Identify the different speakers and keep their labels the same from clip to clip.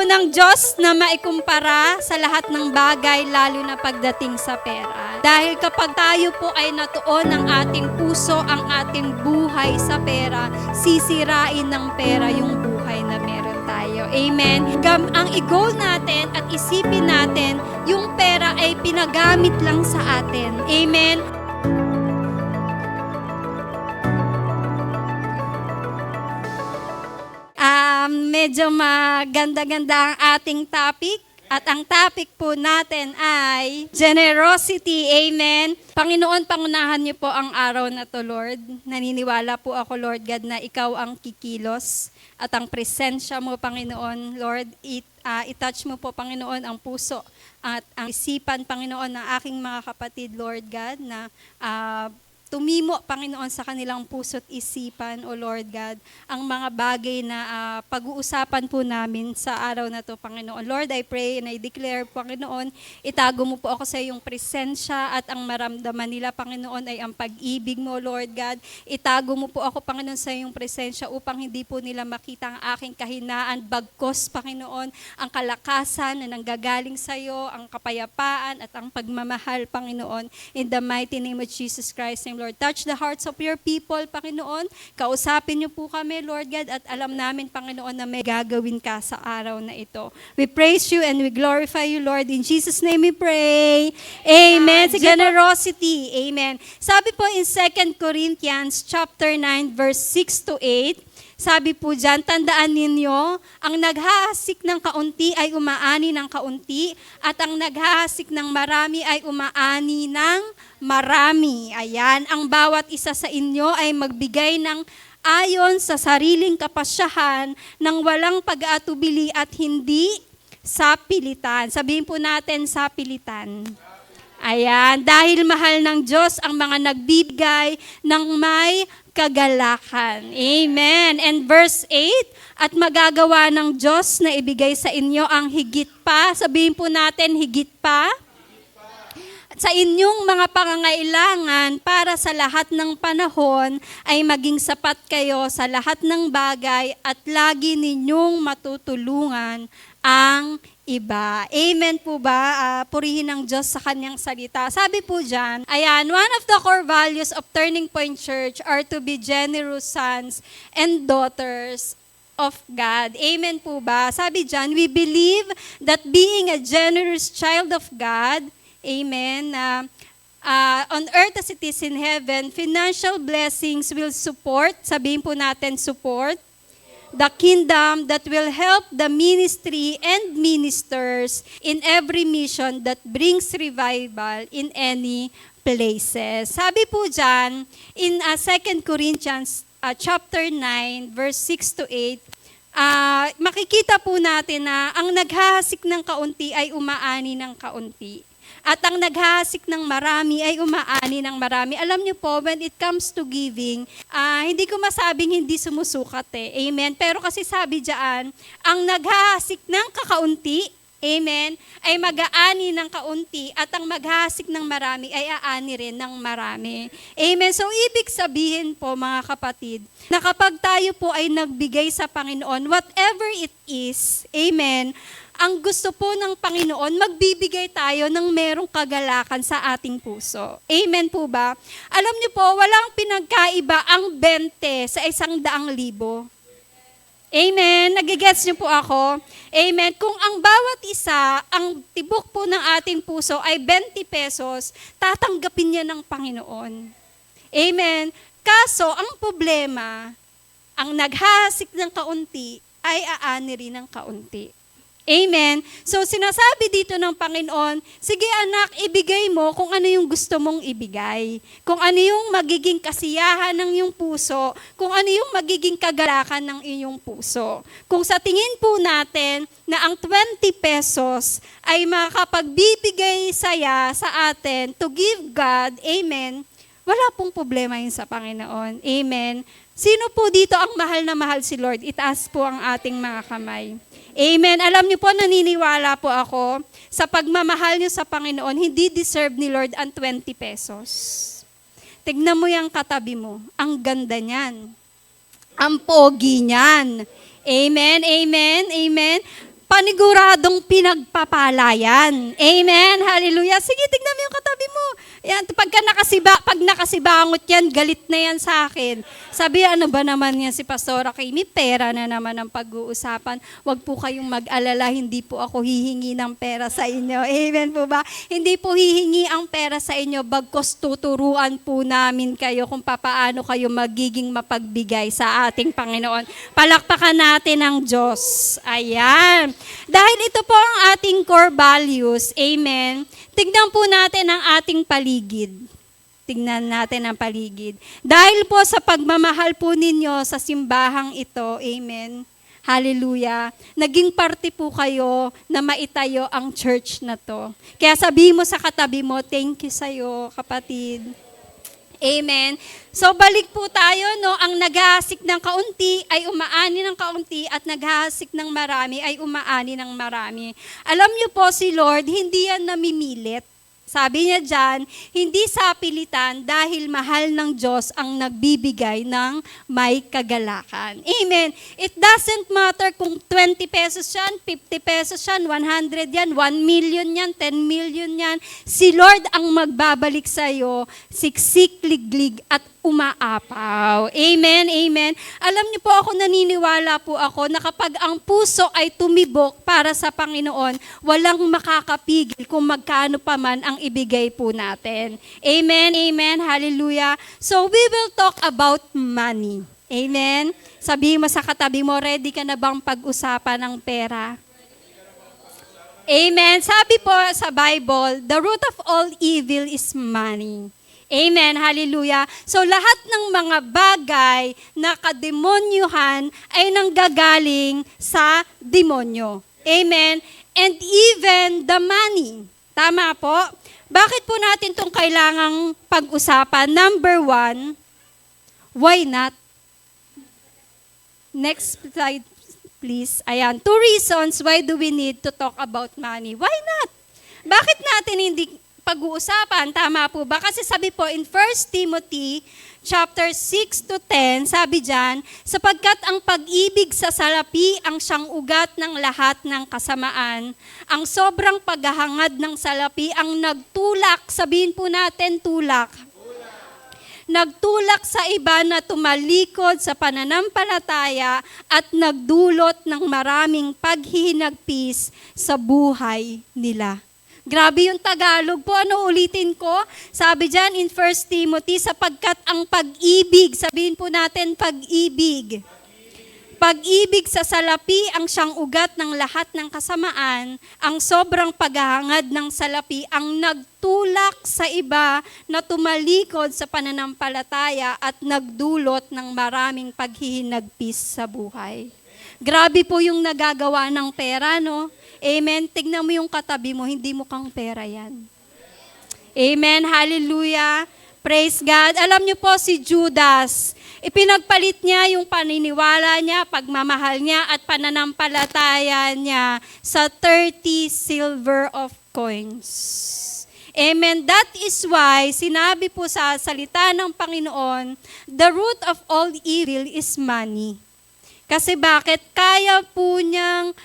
Speaker 1: ng Diyos na maikumpara sa lahat ng bagay, lalo na pagdating sa pera. Dahil kapag tayo po ay natuon ng ating puso, ang ating buhay sa pera, sisirain ng pera yung buhay na meron tayo. Amen. Ang i-goal natin at isipin natin, yung pera ay pinagamit lang sa atin. Amen. Medyo maganda-ganda ang ating topic. At ang topic po natin ay generosity. Amen. Panginoon, pangunahan niyo po ang araw na to, Lord. Naniniwala po ako, Lord God, na ikaw ang kikilos. At ang presensya mo, Panginoon, Lord, i-touch mo po, Panginoon, ang puso at ang isipan, Panginoon, ng aking mga kapatid, Lord God, na tumimo, Panginoon, sa kanilang puso't isipan, O Lord God, ang mga bagay na pag-uusapan po namin sa araw na to, Panginoon. Lord, I pray and I declare, Panginoon, itago mo po ako sa iyong presensya at ang maramdaman nila, Panginoon, ay ang pag-ibig mo, Lord God. Itago mo po ako, Panginoon, sa iyong presensya upang hindi po nila makita ang aking kahinaan, bagkos, Panginoon, ang kalakasan na nanggagaling sa iyo, ang kapayapaan at ang pagmamahal, Panginoon. In the mighty name of Jesus Christ, Lord, touch the hearts of your people, Panginoon. Kausapin niyo po kami, Lord God, at alam namin, Panginoon, na may gagawin ka sa araw na ito. We praise you and we glorify you, Lord. In Jesus' name we pray. Amen. Sa generosity. Amen. Sabi po in 2 Corinthians chapter 9, verse 6 to 8, sabi po dyan, tandaan ninyo, ang naghahasik ng kaunti ay umaani ng kaunti, at ang naghahasik ng marami ay umaani ng marami. Ayan, ang bawat isa sa inyo ay magbigay ng ayon sa sariling kapasyahan ng walang pag-aatubili at hindi sa pilitan. Sabihin po natin sa pilitan. Ayan, dahil mahal ng Diyos ang mga nagbibigay ng may kagalakan. Amen. And verse 8, at magagawa ng Diyos na ibigay sa inyo ang higit pa. Sabihin po natin, higit pa. At sa inyong mga pangangailangan para sa lahat ng panahon ay maging sapat kayo sa lahat ng bagay at lagi ninyong matutulungan ang iba. Amen po ba? Purihin ng Diyos sa kanyang salita. Sabi po dyan, ayan, one of the core values of Turning Point Church are to be generous sons and daughters of God. Amen po ba? Sabi dyan, we believe that being a generous child of God, amen, on earth as it is in heaven, financial blessings will support, sabihin po natin support, the kingdom that will help the ministry and ministers in every mission that brings revival in any places. Sabi po dyan, in 2 Corinthians chapter 9, verse 6 to 8, makikita po natin na ang naghahasik ng kaunti ay umaani ng kaunti. At ang naghahasik ng marami ay umaani ng marami. Alam niyo po, when it comes to giving, hindi ko masabing hindi sumusukat eh. Amen? Pero kasi sabi diyan, ang naghahasik ng kakaunti, amen, ay mag-aani ng kaunti at ang maghahasik ng marami ay aani rin ng marami. Amen? So, ibig sabihin po mga kapatid, na kapag tayo po ay nagbigay sa Panginoon, whatever it is, amen, ang gusto po ng Panginoon, magbibigay tayo ng merong kagalakan sa ating puso. Amen po ba? Alam niyo po, walang pinagkaiba ang 20 sa 100,000. Amen? Nagigets niyo po ako? Amen? Kung ang bawat isa, ang tibok po ng ating puso ay 20 pesos, tatanggapin niya ng Panginoon. Amen? Kaso, ang problema, ang naghahasik ng kaunti ay aani rin ng kaunti. Amen. So sinasabi dito ng Panginoon, sige anak, ibigay mo kung ano yung gusto mong ibigay. Kung ano yung magiging kasiyahan ng iyong puso, kung ano yung magiging kagalakan ng iyong puso. Kung sa tingin po natin na ang 20 pesos ay makapagbibigay saya sa atin to give God, amen, wala pong problema yun sa Panginoon. Amen. Sino po dito ang mahal na mahal si Lord? Itaas po ang ating mga kamay. Amen. Alam niyo po, naniniwala po ako, sa pagmamahal niyo sa Panginoon, hindi deserve ni Lord ang 20 pesos. Tignan mo yung katabi mo. Ang ganda niyan. Ang pogi niyan. Amen, amen, amen. paniguradong pinagpapalayan. Amen. Hallelujah. Sige, tignan mo yung katabi mo. Yan, pag nakasibangot yan, galit na yan sa akin. Sabi, ano ba naman yan si Pastora Kay? May pera na naman ang pag-uusapan. Huwag po kayong mag-alala, hindi po ako hihingi ng pera sa inyo. Amen po ba? Hindi po hihingi ang pera sa inyo, bagkos tuturuan po namin kayo kung papaano kayo magiging mapagbigay sa ating Panginoon. Palakpakan natin ang Diyos. Ayan. Dahil ito po ang ating core values. Amen. Tignan po natin ang ating paligid. Tignan natin ang paligid. Dahil po sa pagmamahal po ninyo sa simbahang ito, amen, hallelujah, naging parte po kayo na maitayo ang church na to. Kaya sabihin mo sa katabi mo, thank you sa'yo, kapatid. Amen. So balik po tayo, no? Ang naghahasik ng kaunti ay umaani ng kaunti at naghahasik ng marami ay umaani ng marami. Alam niyo po si Lord, hindi yan namimilit. Sabi niya dyan, hindi sa pilitan dahil mahal ng Diyos ang nagbibigay ng may kagalakan. Amen. It doesn't matter kung 20 pesos yan, 50 pesos yan, 100 yan, 1 million yan, 10 million yan. Si Lord ang magbabalik sa'yo, siksik, liglig at umaapaw. Amen, amen. Alam niyo po ako, naniniwala po ako na kapag ang puso ay tumibok para sa Panginoon, walang makakapigil kung magkano pa man ang ibigay po natin. Amen, amen, hallelujah. So we will talk about money. Amen. Sabihin mo sa katabi mo, ready ka na bang pag-usapan ng pera? Amen. Sabi po sa Bible, the root of all evil is money. Amen, hallelujah. So lahat ng mga bagay na kademonyuhan ay nanggagaling sa demonyo. Amen. And even the money. Tama po? Bakit po natin itong kailangang pag-usapan? Number 1, why not? Next slide, please. Ayan, 2 reasons why do we need to talk about money. Why not? Bakit natin hindi pag-uusapan? Tama po ba? Kasi sabi po in 1 Timothy chapter 6 to 10, sabi dyan, sapagkat ang pag-ibig sa salapi ang siyang ugat ng lahat ng kasamaan. Ang sobrang paghahangad ng salapi ang nagtulak, sabihin po natin tulak. Nagtulak sa iba na tumalikod sa pananampalataya at nagdulot ng maraming paghihinagpis sa buhay nila. Grabe yung Tagalog po. Ano ulitin ko? Sabi dyan in 1 Timothy, sapagkat ang pag-ibig, sabihin po natin pag-ibig. Pag-ibig sa salapi ang siyang ugat ng lahat ng kasamaan, ang sobrang paghahangad ng salapi ang nagtulak sa iba na tumalikod sa pananampalataya at nagdulot ng maraming paghihinagpis sa buhay. Grabe po yung nagagawa ng pera, no? Amen. Tignan mo yung katabi mo, hindi mukhang pera yan. Amen. Hallelujah. Praise God. Alam niyo po si Judas, ipinagpalit niya yung paniniwala niya, pagmamahal niya at pananampalataya niya sa 30 silver of coins. Amen. That is why sinabi po sa salita ng Panginoon, the root of all evil is money. Kasi bakit? Kaya po niyang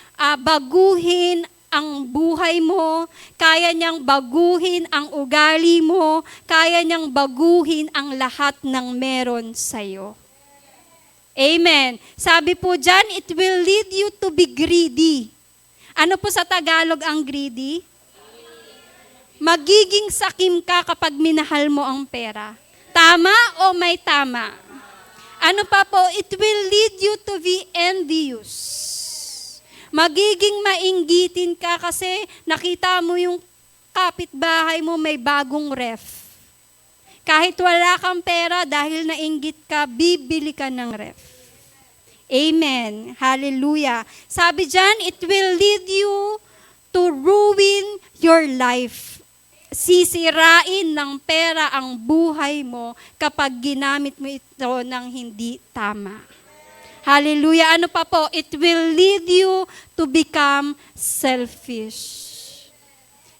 Speaker 1: baguhin ang buhay mo, kaya niyang baguhin ang ugali mo, kaya niyang baguhin ang lahat ng meron sa'yo. Amen. Sabi po dyan, it will lead you to be greedy. Ano po sa Tagalog ang greedy? Magiging sakim ka kapag minahal mo ang pera. Tama o may tama? Ano pa po? It will lead you to be envious. Magiging mainggitin ka kasi nakita mo yung kapitbahay mo may bagong ref. Kahit wala kang pera, dahil nainggit ka, bibili ka ng ref. Amen. Hallelujah. Sabi dyan, it will lead you to ruin your life. Sisirain ng pera ang buhay mo kapag ginamit mo ito ng hindi tama. Hallelujah. Ano pa po? It will lead you to become selfish.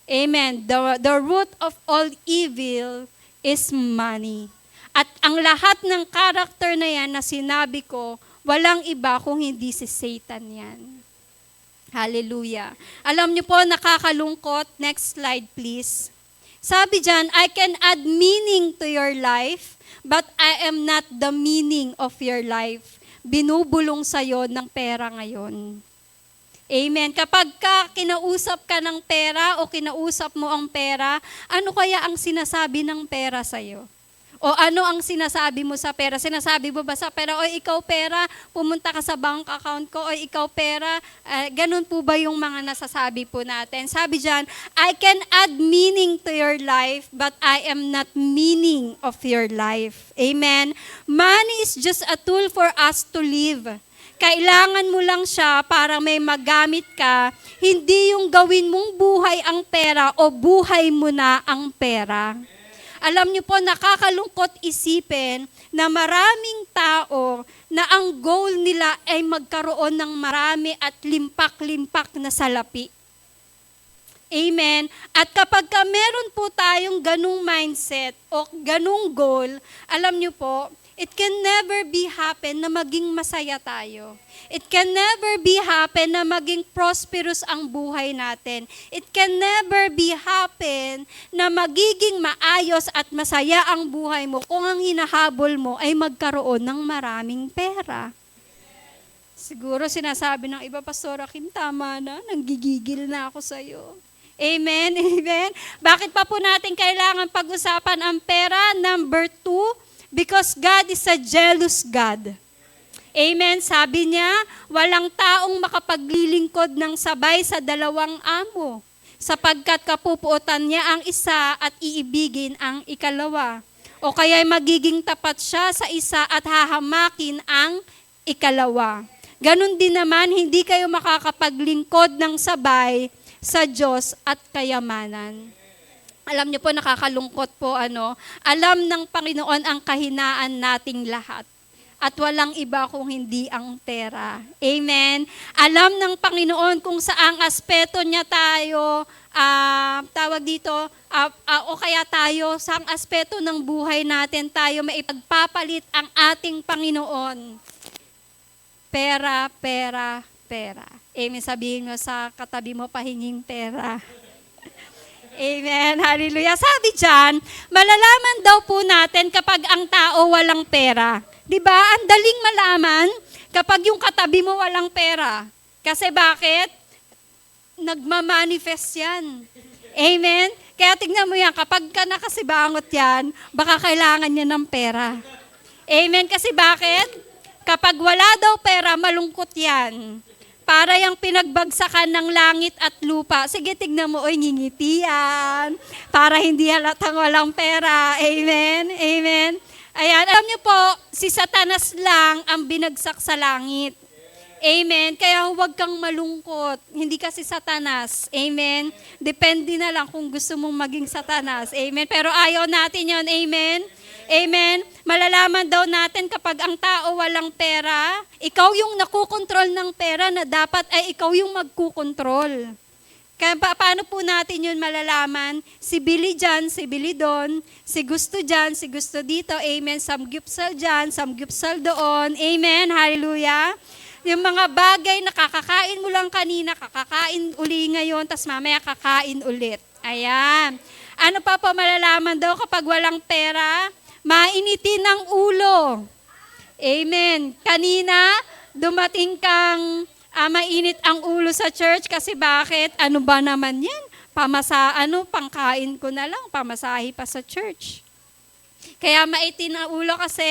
Speaker 1: Amen. The root of all evil is money. At ang lahat ng karakter na yan na sinabi ko, walang iba kung hindi si Satan yan. Hallelujah. Alam niyo po, nakakalungkot. Next slide, please. Sabi dyan, I can add meaning to your life, but I am not the meaning of your life. Binubulong sa'yo ng pera ngayon. Amen. Kapag kinausap ka ng pera o kinausap mo ang pera, ano kaya ang sinasabi ng pera sa'yo? O ano ang sinasabi mo sa pera? Sinasabi mo ba sa pera, o ikaw pera, pumunta ka sa bank account ko, o ikaw pera, ganun po ba yung mga nasasabi po natin? Sabi dyan, I can add meaning to your life, but I am not meaning of your life. Amen? Money is just a tool for us to live. Kailangan mo lang siya para may magamit ka, hindi yung gawin mong buhay ang pera o buhay mo na ang pera. Alam niyo po, nakakalungkot isipin na maraming tao na ang goal nila ay magkaroon ng marami at limpak-limpak na salapi. Amen. At kapag meron po tayong ganung mindset o ganung goal, alam niyo po, it can never be happen na maging masaya tayo. It can never be happen na maging prosperous ang buhay natin. It can never be happen na magiging maayos at masaya ang buhay mo kung ang hinahabol mo ay magkaroon ng maraming pera. Siguro sinasabi ng iba, Pastora Kim, tama na, nanggigigil na ako sa'yo. Amen, amen. Bakit pa po natin kailangan pag-usapan ang pera? Number 2, because God is a jealous God. Amen. Sabi niya, walang taong makapaglilingkod ng sabay sa dalawang amo, sapagkat kapupuotan niya ang isa at iibigin ang ikalawa. O kaya'y magiging tapat siya sa isa at hahamakin ang ikalawa. Ganon din naman, hindi kayo makakapaglingkod ng sabay sa Diyos at kayamanan. Alam niyo po, nakakalungkot po, alam ng Panginoon ang kahinaan nating lahat. At walang iba kung hindi ang pera. Amen? Alam ng Panginoon kung saang aspeto niya tayo, o kaya tayo, saang aspeto ng buhay natin tayo maipagpapalit ang ating Panginoon. Pera, pera, pera. Amen? Sabihin mo sa katabi mo, pahinging pera. Amen. Hallelujah. Sabi dyan, malalaman daw po natin kapag ang tao walang pera. Diba? Ang daling malaman kapag yung katabi mo walang pera. Kasi bakit? Nagmamanifest yan. Amen? Kaya tignan mo yan, kapag ka nakasibangot yan, baka kailangan niya ng pera. Amen? Kasi bakit? Kapag wala daw pera, malungkot yan. Para yung pinagbagsakan ng langit at lupa. Sige, tignan mo, ngingiti yan. Para hindi halatang walang pera. Amen? Amen? Ayan, alam niyo po, si Satanas lang ang binagsak sa langit. Amen? Kaya huwag kang malungkot. Hindi kasi Satanas. Amen? Depende na lang kung gusto mong maging Satanas. Amen? Pero ayaw natin yon. Amen? Amen? Malalaman daw natin kapag ang tao walang pera, ikaw yung nakukontrol ng pera na dapat ay ikaw yung magkukontrol. Kaya paano po natin yun malalaman? Si Billy dyan, si Billy doon, si gusto dyan, si gusto dito, amen, samgyupsal dyan, samgyupsal doon, amen, hallelujah. Yung mga bagay na kakakain mo lang kanina, kakakain uli ngayon, tas mamaya kakain ulit. Ayan. Ano pa po malalaman daw kapag walang pera? Mainitin ang ulo. Amen. Kanina, dumating kang mainit ang ulo sa church kasi bakit? Ano ba naman yan? Pangkain ko na lang, pamasahe pa sa church. Kaya maitin ang ulo kasi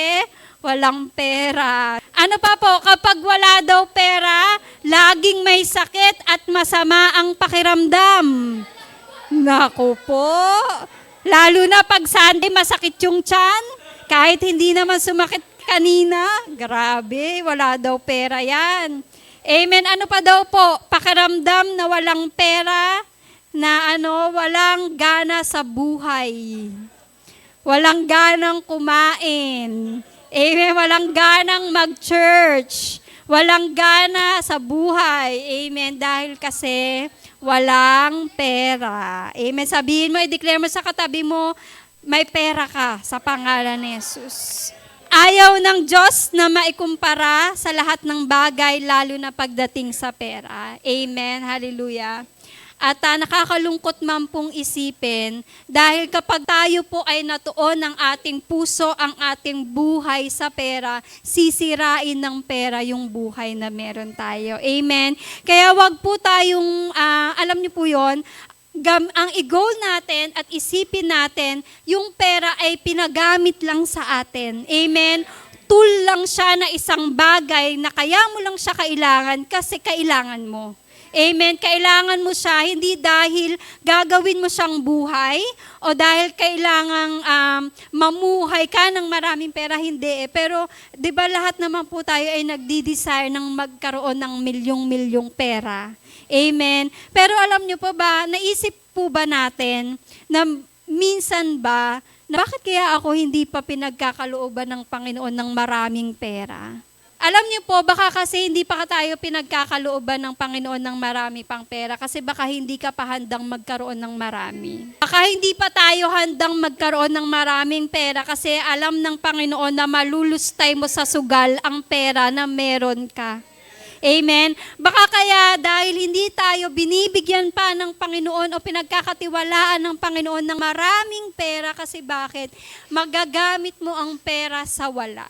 Speaker 1: walang pera. Ano pa po, kapag wala daw pera, laging may sakit at masama ang pakiramdam. Naku po, lalo na pag Sunday masakit yung tiyan, kahit hindi naman sumakit kanina, grabe, wala daw pera yan. Amen. Ano pa daw po? Pakiramdam na walang pera, na walang gana sa buhay. Walang ganang kumain. Amen. Walang ganang mag-church. Walang gana sa buhay. Amen. Dahil kasi walang pera. Amen. Sabihin mo, i-declare mo sa katabi mo, may pera ka sa pangalan ni Jesus. Ayaw ng Diyos na maikumpara sa lahat ng bagay, lalo na pagdating sa pera. Amen. Hallelujah. At nakakalungkot man pong isipin, dahil kapag tayo po ay natuon ng ating puso, ang ating buhay sa pera, sisirain ng pera yung buhay na meron tayo. Amen. Kaya wag po tayong, alam niyo po yon, ang i-goal natin at isipin natin, yung pera ay pinagamit lang sa atin. Amen. Tool lang siya na isang bagay na kaya mo lang siya kailangan kasi kailangan mo. Amen. Kailangan mo siya hindi dahil gagawin mo siyang buhay o dahil kailangang mamuhay ka ng maraming pera, hindi. Pero 'di ba lahat naman po tayo ay nagdi-desire ng magkaroon ng milyong-milyong pera. Amen. Pero alam niyo po ba, naisip po ba natin na minsan ba na bakit kaya ako hindi pa pinagkakalooban ng Panginoon ng maraming pera? Alam niyo po, baka kasi hindi pa tayo pinagkakalooban ng Panginoon ng marami pang pera kasi baka hindi ka pa handang magkaroon ng marami. Baka hindi pa tayo handang magkaroon ng maraming pera kasi alam ng Panginoon na malulustay mo sa sugal ang pera na meron ka. Amen? Baka kaya dahil hindi tayo binibigyan pa ng Panginoon o pinagkakatiwalaan ng Panginoon ng maraming pera kasi bakit? Magagamit mo ang pera sa wala.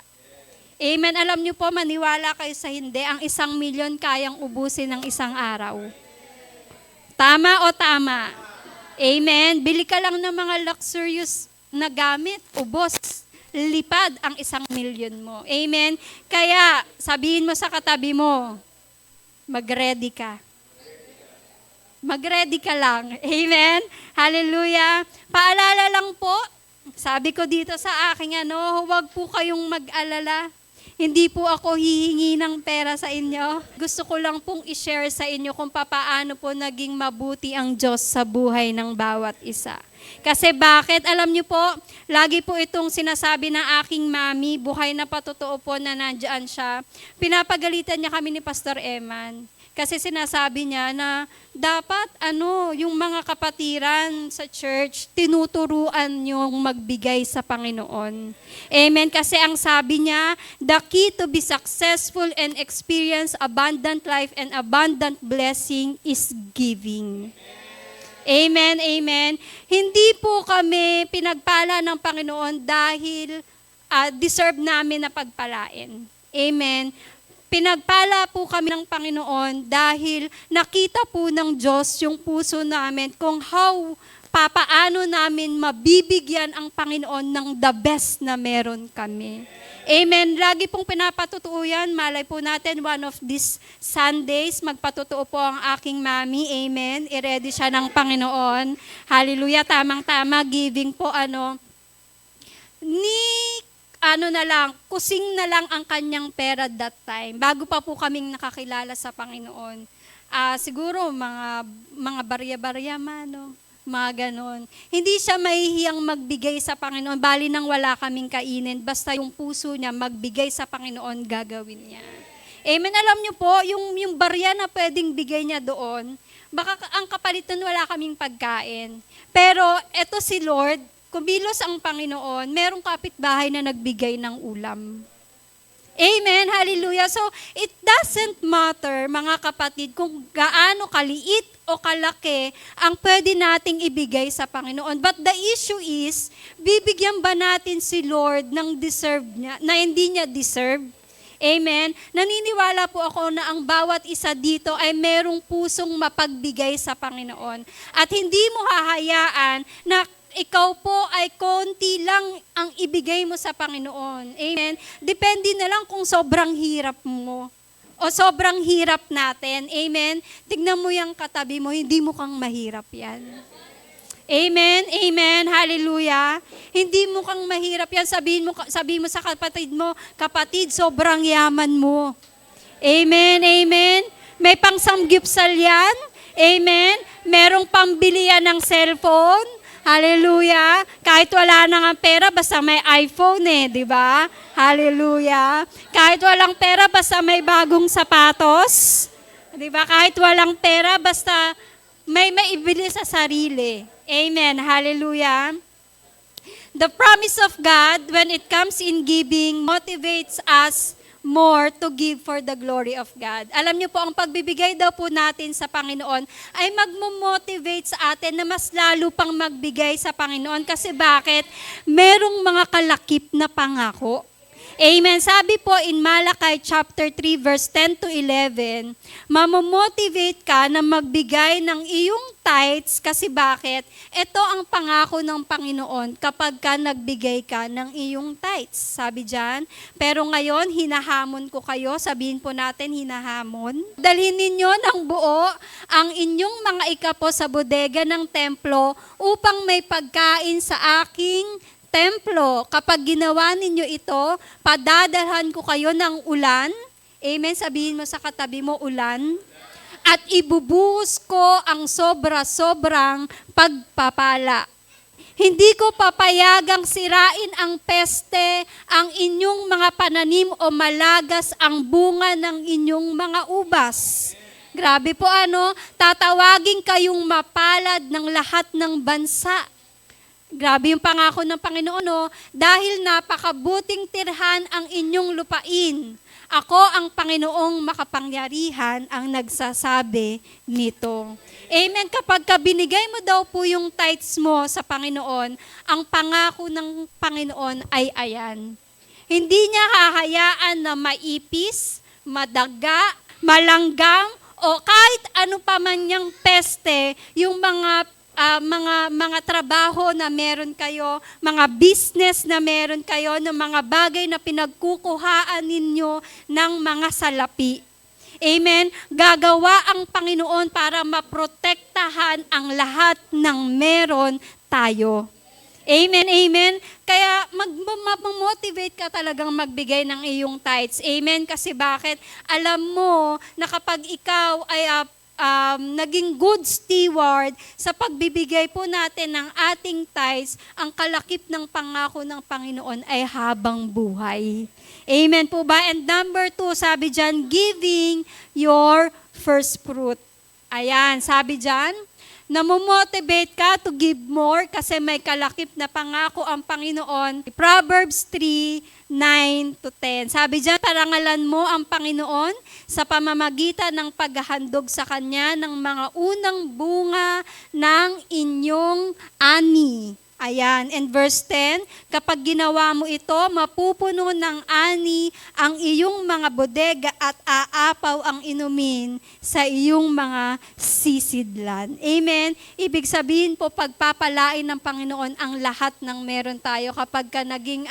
Speaker 1: Amen. Alam niyo po, maniwala kayo sa hindi, ang 1,000,000 kayang ubusin ng isang araw. Tama o tama? Amen. Bili ka lang ng mga luxurious na gamit, ubos, lipad ang 1,000,000 mo. Amen. Kaya, sabihin mo sa katabi mo, mag-ready ka. Mag-ready ka lang. Amen. Hallelujah. Paalala lang po, sabi ko dito sa aking huwag po kayong mag-alala. Hindi po ako hihingi ng pera sa inyo. Gusto ko lang pong i-share sa inyo kung papaano po naging mabuti ang Diyos sa buhay ng bawat isa. Kasi bakit? Alam niyo po, lagi po itong sinasabi ng aking mami, buhay na patotoo po na nandyan siya. Pinapagalitan niya kami ni Pastor Eman. Kasi sinasabi niya na dapat yung mga kapatiran sa church, tinuturuan yung magbigay sa Panginoon. Amen. Kasi ang sabi niya, the key to be successful and experience abundant life and abundant blessing is giving. Amen, amen. Hindi po kami pinagpala ng Panginoon dahil deserve namin na pagpalain. Amen. Pinagpala po kami ng Panginoon dahil nakita po ng Diyos yung puso namin kung papaano namin mabibigyan ang Panginoon ng the best na meron kami. Amen. Lagi pong pinapatutuo yan. Malay po natin, one of these Sundays, magpatutuo po ang aking mami. Amen. I-ready siya ng Panginoon. Hallelujah. Tamang-tama. Giving po kusing na lang ang kanyang pera that time. Bago pa po kaming nakakilala sa Panginoon. Siguro mga barya-barya mga ganon. Hindi siya mahihiyang magbigay sa Panginoon, bali nang wala kaming kainin, basta yung puso niya magbigay sa Panginoon, gagawin niya. Amen. Alam niyo po, yung barya na pwedeng bigay niya doon, baka ang kapalitan wala kaming pagkain. Pero eto si Lord, kumilos ang Panginoon, merong kapitbahay na nagbigay ng ulam. Amen, hallelujah. So, it doesn't matter, mga kapatid, kung gaano kaliit o kalaki ang pwede nating ibigay sa Panginoon. But the issue is, bibigyan ba natin si Lord ng deserve niya, na hindi niya deserve? Amen. Naniniwala po ako na ang bawat isa dito ay merong pusong mapagbigay sa Panginoon. At hindi mo hahayaan na ikaw po ay konti lang ang ibigay mo sa Panginoon. Amen. Depende na lang kung sobrang hirap mo o sobrang hirap natin. Amen. Tignan mo yung katabi mo, hindi mo kang mahirap yan. Amen. Amen. Hallelujah. Hindi mo kang mahirap yan. Sabihin mo sa kapatid mo, kapatid, sobrang yaman mo. Amen. Amen. May pang-samgyupsal yan. Amen. Merong pambili yan ng cellphone. Hallelujah. Kahit wala na nga pera, basta may iPhone di ba? Hallelujah. Kahit walang pera, basta may bagong sapatos. Di ba? Kahit walang pera, basta may maibili sa sarili. Amen. Hallelujah. The promise of God, when it comes in giving, motivates us more to give for the glory of God. Alam niyo po, ang pagbibigay daw po natin sa Panginoon ay magmo-motivate sa atin na mas lalo pang magbigay sa Panginoon. Kasi bakit? Merong mga kalakip na pangako. Amen. Sabi po in Malakay chapter 3 verse 10 to 11, mamomotivate ka na magbigay ng iyong tithes kasi bakit? Ito ang pangako ng Panginoon kapag ka nagbigay ka ng iyong tithes. Sabi diyan, pero ngayon hinahamon ko kayo, sabihin po natin hinahamon. Dalhin ninyo ng buo ang inyong mga ikapo sa bodega ng templo upang may pagkain sa aking templo. Kapag ginawa ninyo ito, padadalhan ko kayo ng ulan. Amen. Sabihin mo sa katabi mo, ulan. At ibubuhos ko ang sobra-sobrang pagpapala. Hindi ko papayagang sirain ang peste, ang inyong mga pananim o malagas ang bunga ng inyong mga ubas. Grabe po tatawagin kayong mapalad ng lahat ng bansa. Grabe yung pangako ng Panginoon, dahil napakabuting tirhan ang inyong lupain. Ako ang Panginoong makapangyarihan ang nagsasabi nito. Amen. Kapag binigay mo daw po yung tithes mo sa Panginoon, ang pangako ng Panginoon ay ayan. Hindi niya hahayaan na maipis, madaga, malanggam, o kahit ano pa man niyang peste, yung mga trabaho na meron kayo, mga business na meron kayo, ng mga bagay na pinagkukuhaan ninyo ng mga salapi. Amen? Gagawa ang Panginoon para maprotektahan ang lahat ng meron tayo. Amen, amen. Kaya mag-motivate ka talagang magbigay ng iyong tithes. Amen? Kasi bakit? Alam mo na kapag ikaw ay naging good steward sa pagbibigay po natin ng ating tithes, ang kalakip ng pangako ng Panginoon ay habang buhay. Amen po ba? And number 2, sabi dyan, giving your first fruit. Ayan, sabi dyan, namomotivate ka to give more kasi may kalakip na pangako ang Panginoon. Proverbs 3:9 to 10. Sabi diyan, parangalan mo ang Panginoon sa pamamagitan ng paghahandog sa Kanya ng mga unang bunga ng inyong ani. Ayan, and verse 10, kapag ginawa mo ito, mapupuno ng ani ang iyong mga bodega at aapaw ang inumin sa iyong mga sisidlan. Amen? Ibig sabihin po, pagpapalain ng Panginoon ang lahat ng meron tayo kapag ka naging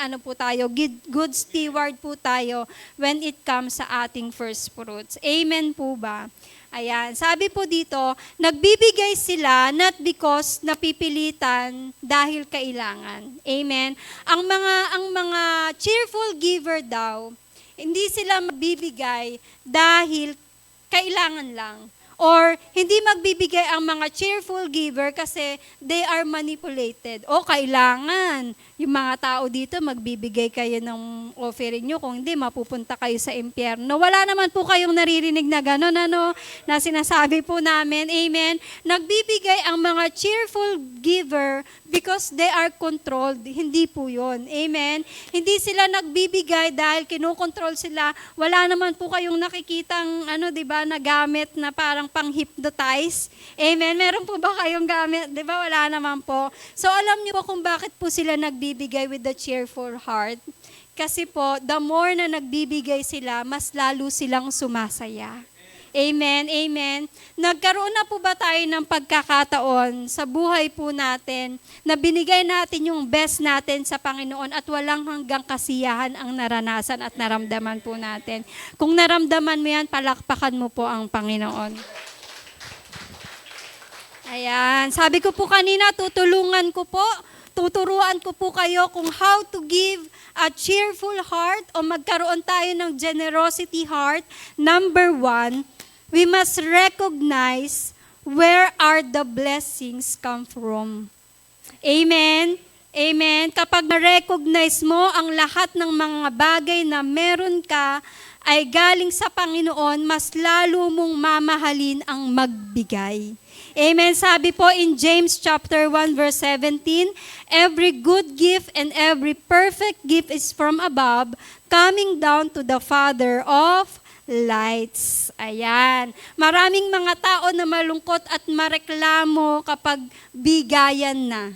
Speaker 1: good steward po tayo when it comes sa ating first fruits. Amen po ba? Ayan, sabi po dito, nagbibigay sila not because napipilitan, dahil kailangan. Amen. Ang mga cheerful giver daw, hindi sila magbibigay dahil kailangan lang. Or hindi magbibigay ang mga cheerful giver kasi they are manipulated. O kailangan yung mga tao dito magbibigay kayo ng offering nyo, kung hindi mapupunta kayo sa impyerno. Wala naman po kayong naririnig na gano'n na sinasabi po namin. Amen. Nagbibigay ang mga cheerful giver because they are controlled. Hindi po yun. Amen. Hindi sila nagbibigay dahil kinokontrol sila. Wala naman po kayong nakikitang na gamit na parang pang-hypnotize. Amen. Meron po ba kayong gamit? 'Di ba? Wala naman po. So alam niyo po kung bakit po sila nagbibigay with the cheerful heart? Kasi po, the more na nagbibigay sila, mas lalo silang sumasaya. Amen, amen. Nagkaroon na po ba tayo ng pagkakataon sa buhay po natin na binigay natin yung best natin sa Panginoon at walang hanggang kasiyahan ang naranasan at naramdaman po natin? Kung naramdaman mo yan, palakpakan mo po ang Panginoon. Ayan, sabi ko po kanina, tuturuan ko po kayo kung how to give a cheerful heart o magkaroon tayo ng generosity heart. Number 1, we must recognize where are the blessings come from. Amen? Amen? Kapag na-recognize mo ang lahat ng mga bagay na meron ka, ay galing sa Panginoon, mas lalo mong mamahalin ang magbigay. Amen. Sabi po in James chapter 1 verse 17, every good gift and every perfect gift is from above, coming down to the Father of lights. Ayan. Maraming mga tao na malungkot at mareklamo kapag bigayan na.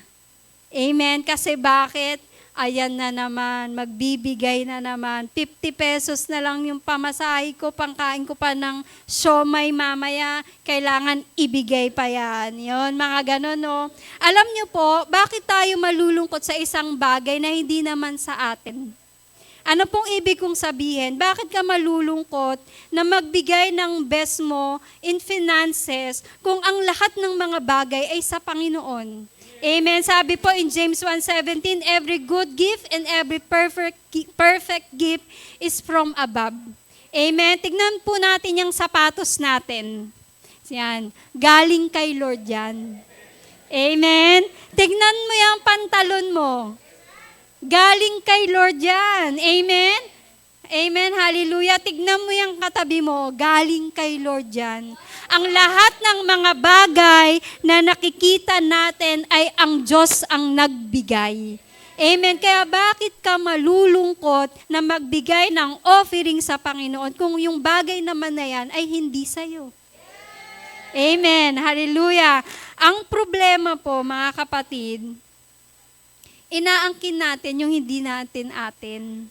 Speaker 1: Amen. Kasi bakit? Ayan na naman, magbibigay na naman. 50 pesos na lang yung pamasahe ko, pangkain ko pa ng siomay mamaya, kailangan ibigay pa yan. Yun, mga ganon, no? Alam nyo po, bakit tayo malulungkot sa isang bagay na hindi naman sa atin? Ano pong ibig kong sabihin? Bakit ka malulungkot na magbigay ng best mo in finances kung ang lahat ng mga bagay ay sa Panginoon? Amen. Sabi po in James 1:17, every good gift and every perfect gift is from above. Amen. Tignan po natin yung sapatos natin. Yan. Galing kay Lord yan. Amen. Tignan mo yung pantalon mo. Galing kay Lord yan. Amen. Amen. Hallelujah. Tignan mo yung katabi mo. Galing kay Lord yan. Ang lahat ng mga bagay na nakikita natin ay ang Diyos ang nagbigay. Amen. Kaya bakit ka malulungkot na magbigay ng offering sa Panginoon kung yung bagay naman na yan ay hindi sa'yo? Amen. Hallelujah. Ang problema po, mga kapatid, inaangkin natin yung hindi natin atin.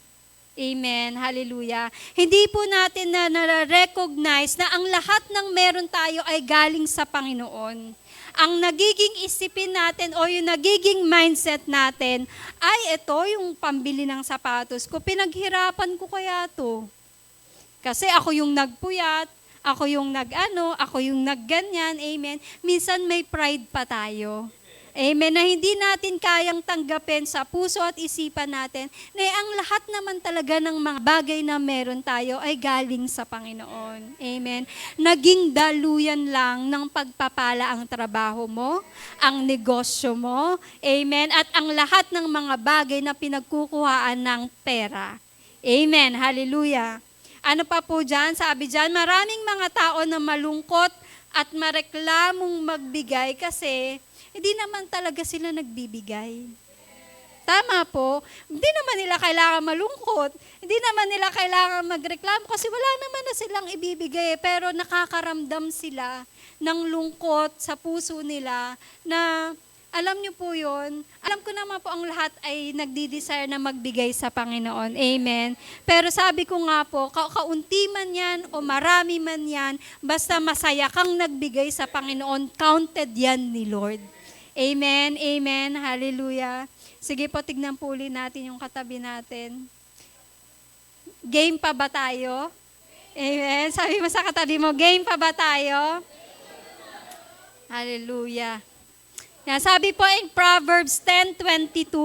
Speaker 1: Amen. Hallelujah. Hindi po natin na nare-recognize na ang lahat ng meron tayo ay galing sa Panginoon. Ang nagiging isipin natin o yung nagiging mindset natin ay ito yung pambili ng sapatos ko. Pinaghirapan ko kaya to. Kasi ako yung nagpuyat, ako yung ako yung nagganyan. Amen. Minsan may pride pa tayo. Amen, na hindi natin kayang tanggapin sa puso at isipan natin na ang lahat naman talaga ng mga bagay na meron tayo ay galing sa Panginoon. Amen. Naging daluyan lang ng pagpapala ang trabaho mo, ang negosyo mo. Amen. At ang lahat ng mga bagay na pinagkukuhaan ng pera. Amen. Hallelujah. Ano pa po dyan? Sabi dyan, maraming mga tao na malungkot at mareklamong magbigay kasi hindi naman talaga sila nagbibigay. Tama po. Hindi naman nila kailangan malungkot. Hindi naman nila kailangan magreklamo kasi wala naman na silang ibibigay. Pero nakakaramdam sila ng lungkot sa puso nila na alam niyo po yun. Alam ko naman po ang lahat ay nagdi-desire na magbigay sa Panginoon. Amen. Pero sabi ko nga po, kaunti man yan o marami man yan, basta masaya kang nagbigay sa Panginoon, counted yan ni Lord. Amen, amen, hallelujah. Sige po, tignan po ulit natin yung katabi natin. Game pa ba tayo? Amen. Sabi mo sa katabi mo, game pa ba tayo? Hallelujah. Sabi po in Proverbs 10:22,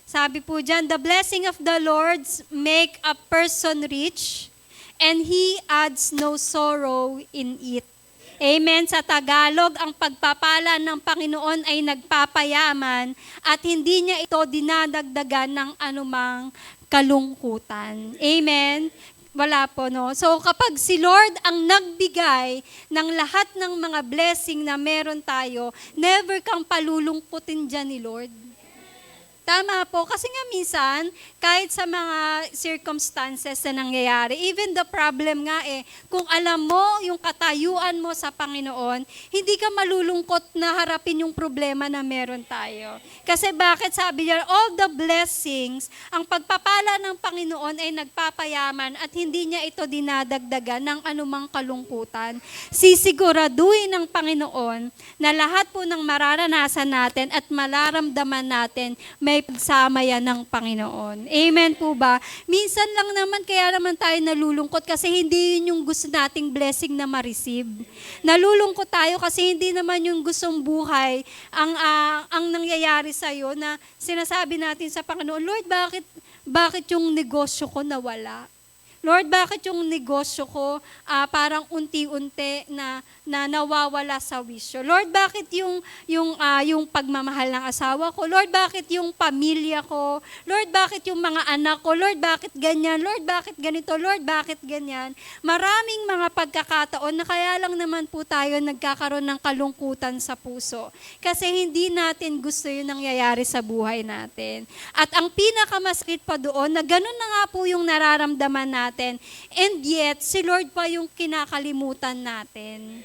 Speaker 1: sabi po dyan, the blessing of the Lord make a person rich, and He adds no sorrow in it. Amen. Sa Tagalog, ang pagpapala ng Panginoon ay nagpapayaman at hindi niya ito dinadagdagan ng anumang kalungkutan. Amen. Wala po, no? So, kapag si Lord ang nagbigay ng lahat ng mga blessing na meron tayo, never kang palulungkutin dyan ni Lord. Tama po. Kasi nga minsan, kahit sa mga circumstances na nangyayari, even the problem nga kung alam mo yung katayuan mo sa Panginoon, hindi ka malulungkot na harapin yung problema na meron tayo. Kasi bakit sabi niya, all the blessings, ang pagpapala ng Panginoon ay nagpapayaman at hindi niya ito dinadagdagan ng anumang kalungkutan. Sisiguraduhin ng Panginoon na lahat po ng mararanasan natin at mararamdaman natin, may pagsama yan ng Panginoon. Amen po ba? Minsan lang naman, kaya naman tayo nalulungkot kasi hindi yun yung gusto nating blessing na ma-receive. Nalulungkot tayo kasi hindi naman yung gustong buhay ang nangyayari sa'yo na sinasabi natin sa Panginoon, Lord, bakit yung negosyo ko nawala? Lord, bakit yung negosyo ko parang unti-unti na nawawala sa wisyo? Lord, bakit yung pagmamahal ng asawa ko? Lord, bakit yung pamilya ko? Lord, bakit yung mga anak ko? Lord, bakit ganyan? Lord, bakit ganito? Lord, bakit ganyan? Maraming mga pagkakataon na kaya lang naman po tayo nagkakaroon ng kalungkutan sa puso. Kasi hindi natin gusto yung nangyayari sa buhay natin. At ang pinakamaskit pa doon, na ganun na nga po yung nararamdaman natin. And yet, si Lord pa yung kinakalimutan natin.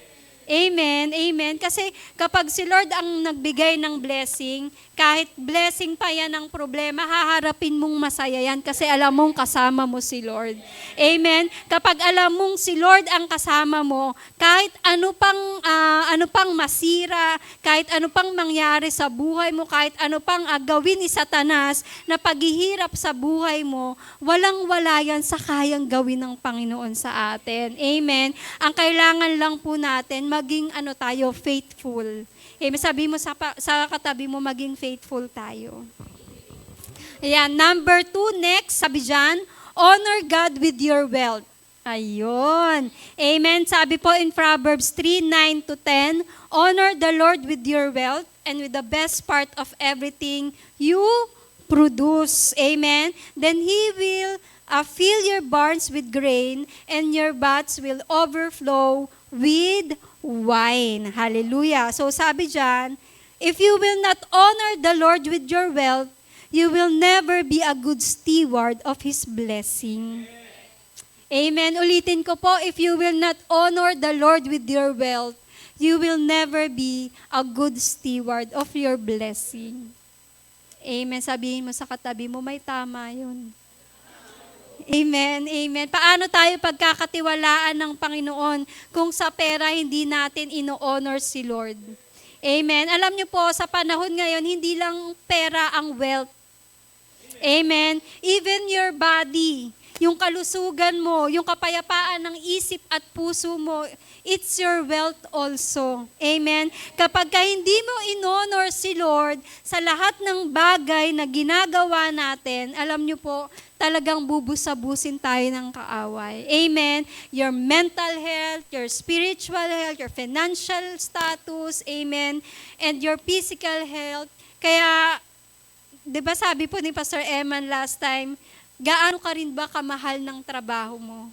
Speaker 1: Amen, amen. Kasi kapag si Lord ang nagbigay ng blessing, kahit blessing pa yan ang problema, haharapin mong masaya yan kasi alam mong kasama mo si Lord. Amen. Kapag alam mong si Lord ang kasama mo, kahit ano pang masira, kahit ano pang mangyari sa buhay mo, kahit ano pang gawin ni Satanas na paghihirap sa buhay mo, walang-wala yan sa kayang gawin ng Panginoon sa atin. Amen. Ang kailangan lang po natin, maging tayo, faithful. Sabi mo sa katabi mo, maging faithful tayo. Ayan, number 2, next, sabi dyan, honor God with your wealth. Ayun. Amen. Sabi po in Proverbs 3:9-10, honor the Lord with your wealth and with the best part of everything you produce. Amen. Then He will fill your barns with grain and your vats will overflow with wine. Hallelujah. So sabi dyan, if you will not honor the Lord with your wealth, you will never be a good steward of His blessing. Amen. Ulitin ko po, if you will not honor the Lord with your wealth, you will never be a good steward of your blessing. Amen. Sabihin mo sa katabi mo, may tama yun. Amen, amen. Paano tayo pagkakatiwalaan ng Panginoon kung sa pera hindi natin ino-honor si Lord? Amen. Alam niyo po, sa panahon ngayon, hindi lang pera ang wealth. Amen. Even your body, yung kalusugan mo, yung kapayapaan ng isip at puso mo, it's your wealth also. Amen. Kapag hindi mo in-honor si Lord sa lahat ng bagay na ginagawa natin, alam niyo po, talagang bubusabusin tayo ng kaaway. Amen. Your mental health, your spiritual health, your financial status, amen, and your physical health. Kaya, di ba sabi po ni Pastor Eman last time, gaano ka rin ba kamahal ng trabaho mo?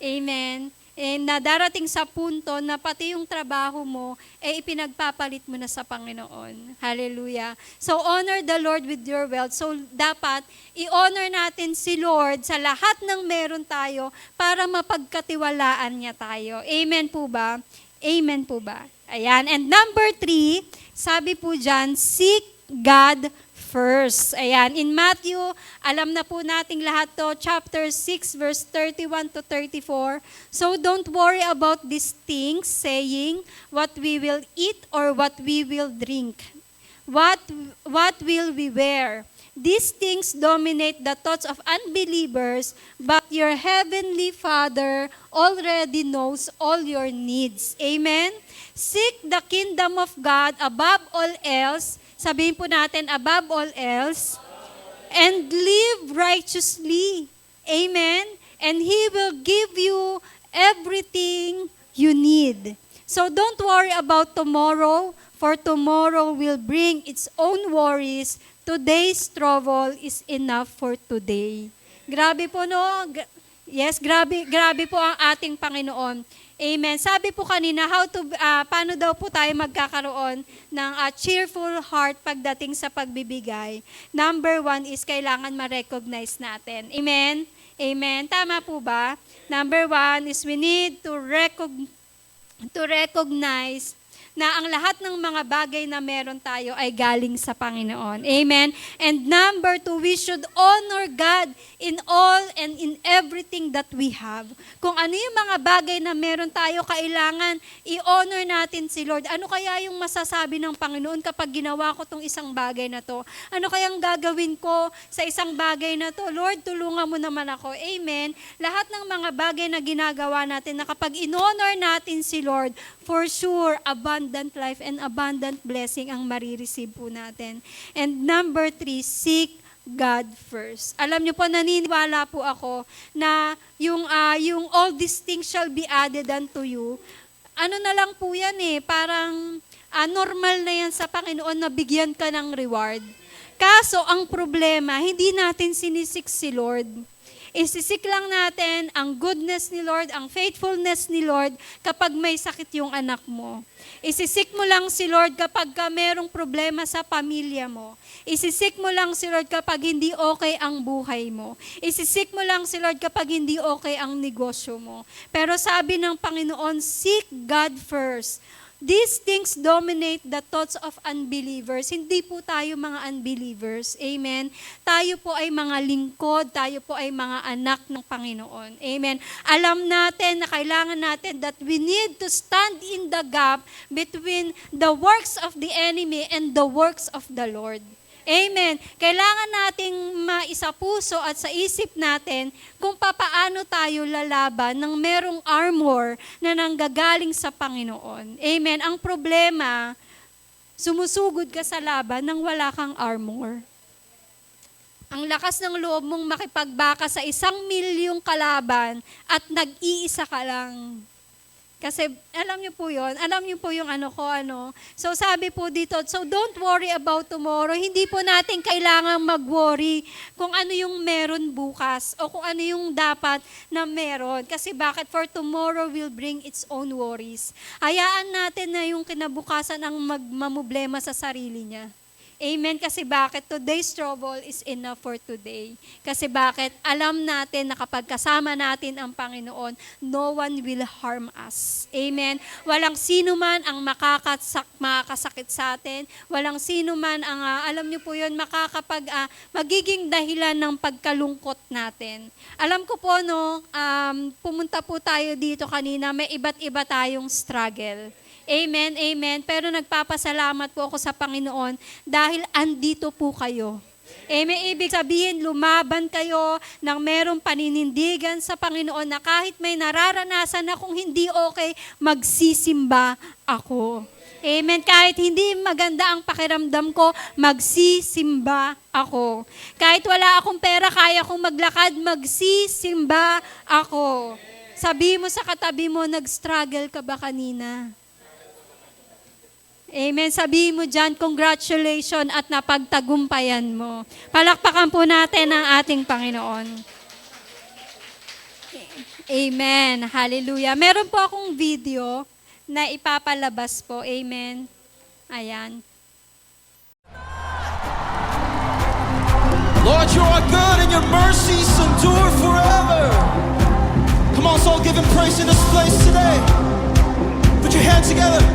Speaker 1: Amen. And na darating sa punto na pati yung trabaho mo, ipinagpapalit mo na sa Panginoon. Hallelujah. So, honor the Lord with your wealth. So, dapat i-honor natin si Lord sa lahat ng meron tayo para mapagkatiwalaan niya tayo. Amen po ba? Amen po ba? Ayan. And number 3, sabi po dyan, seek God first. Ayan, in Matthew, alam na po nating lahat to, chapter 6, verse 31-34. So don't worry about these things, saying, what we will eat or what we will drink. What will we wear? These things dominate the thoughts of unbelievers, but your heavenly Father already knows all your needs. Amen? Seek the kingdom of God above all else. Sabihin po natin, above all else, and live righteously. Amen? And He will give you everything you need. So don't worry about tomorrow, for tomorrow will bring its own worries. Today's trouble is enough for today. Grabe po, no? Yes, grabe po ang ating Panginoon. Amen. Sabi po kanina, paano daw po tayo magkakaroon ng cheerful heart pagdating sa pagbibigay? Number 1 is kailangan ma-recognize natin. Amen? Amen. Tama po ba? Number 1 is we need to recognize na ang lahat ng mga bagay na meron tayo ay galing sa Panginoon. Amen? And number 2, we should honor God in all and in everything that we have. Kung ano yung mga bagay na meron tayo, kailangan i-honor natin si Lord. Ano kaya yung masasabi ng Panginoon kapag ginawa ko tong isang bagay na to? Ano kayang gagawin ko sa isang bagay na to? Lord, tulungan mo naman ako. Amen? Lahat ng mga bagay na ginagawa natin, na kapag in-honor natin si Lord, for sure, abundant life and abundant blessing ang marireceive po natin. And number 3, seek God first. Alam niyo po, naniniwala po ako na yung all these things shall be added unto you. Ano na lang po yan parang normal na yan sa Panginoon na bigyan ka ng reward. Kaso, ang problema, hindi natin sinisik si Lord. Isisik lang natin ang goodness ni Lord, ang faithfulness ni Lord kapag may sakit yung anak mo. Isisik mo lang si Lord kapag merong problema sa pamilya mo. Isisik mo lang si Lord kapag hindi okay ang buhay mo. Isisik mo lang si Lord kapag hindi okay ang negosyo mo. Pero sabi ng Panginoon, seek God first. These things dominate the thoughts of unbelievers. Hindi po tayo mga unbelievers. Amen. Tayo po ay mga lingkod. Tayo po ay mga anak ng Panginoon. Amen. Alam natin na kailangan natin that we need to stand in the gap between the works of the enemy and the works of the Lord. Amen. Kailangan nating maisapuso at sa isip natin kung papaano tayo lalaban ng merong armor na nanggagaling sa Panginoon. Amen. Ang problema, sumusugod ka sa laban nang wala kang armor. Ang lakas ng loob mong makipagbaka sa 1,000,000 kalaban at nag-iisa ka lang. Kasi alam niyo po yun, alam niyo po yung So sabi po dito, so don't worry about tomorrow. Hindi po natin kailangang mag-worry kung ano yung meron bukas o kung ano yung dapat na meron. Kasi bakit? For tomorrow will bring its own worries. Hayaan natin na yung kinabukasan ang magmamoblema sa sarili niya. Amen. Kasi bakit? Today's trouble is enough for today. Kasi bakit? Alam natin na kapag kasama natin ang Panginoon, no one will harm us. Amen. Walang sino man ang makakasakit sa atin. Walang sino man ang, alam niyo po yun, magiging dahilan ng pagkalungkot natin. Alam ko po, pumunta po tayo dito kanina, may iba't iba tayong struggle. Amen, amen. Pero nagpapasalamat po ako sa Panginoon dahil andito po kayo. Amen. Ibig sabihin, lumaban kayo ng merong paninindigan sa Panginoon na kahit may nararanasan na kung hindi okay, magsisimba ako. Amen. Kahit hindi maganda ang pakiramdam ko, magsisimba ako. Kahit wala akong pera, kaya kong maglakad, magsisimba ako. Sabi mo sa katabi mo, nag-struggle ka ba kanina? Amen. Sabihin mo dyan, congratulations at napagtagumpayan mo. Palakpakan po natin ang ating Panginoon. Amen. Hallelujah. Meron po akong video na ipapalabas po. Amen. Ayan.
Speaker 2: Lord, you are good and your mercies endure forever. Come on, soul, give him praise in this place today. Put your hands together.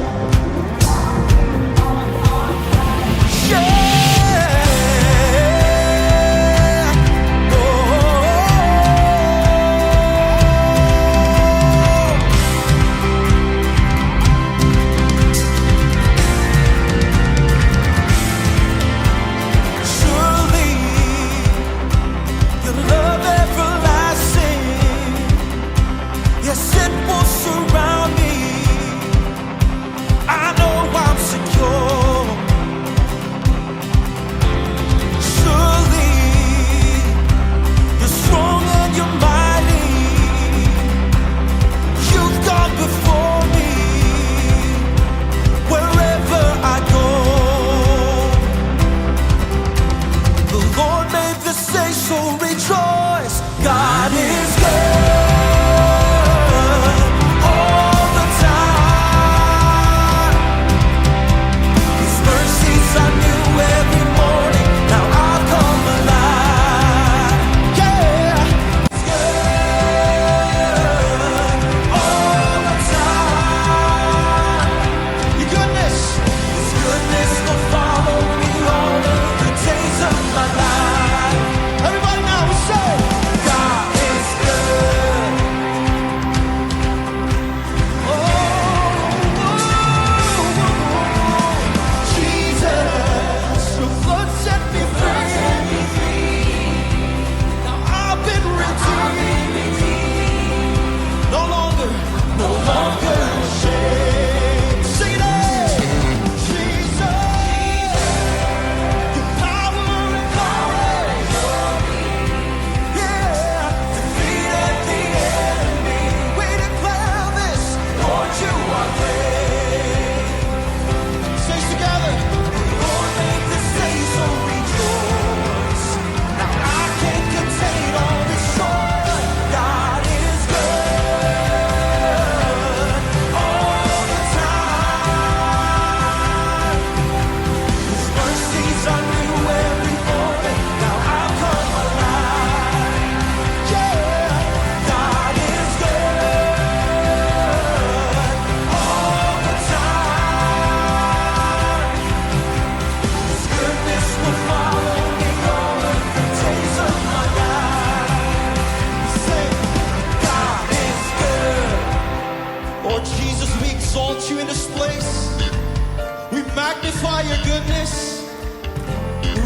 Speaker 2: magnify your goodness.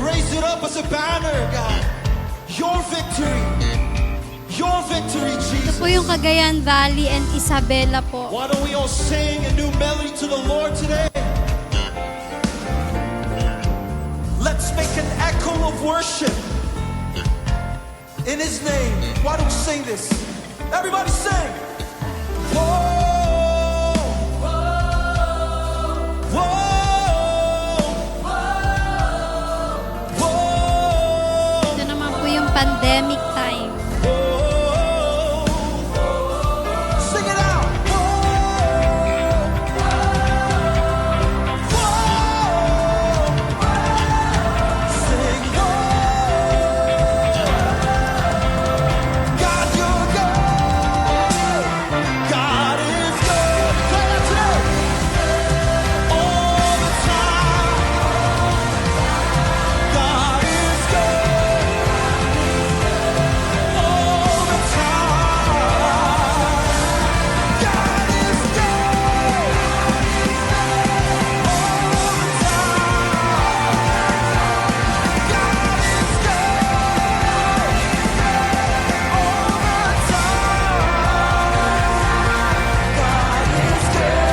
Speaker 2: Raise it up as a banner, God. Your victory. Your victory,
Speaker 1: Ito
Speaker 2: Jesus.
Speaker 1: po yung Cagayan Valley and Isabela po.
Speaker 2: Why don't we all sing a new melody to the Lord today? Let's make an echo of worship in His name. Why don't we sing this? Everybody sing. Whoa, whoa, whoa,
Speaker 1: Ito naman po yung pandemic time.
Speaker 2: whoa. Sing it out. Whoa, sing God, you're good. God is good. Play that today. All the time. God is good. All the time. God is good.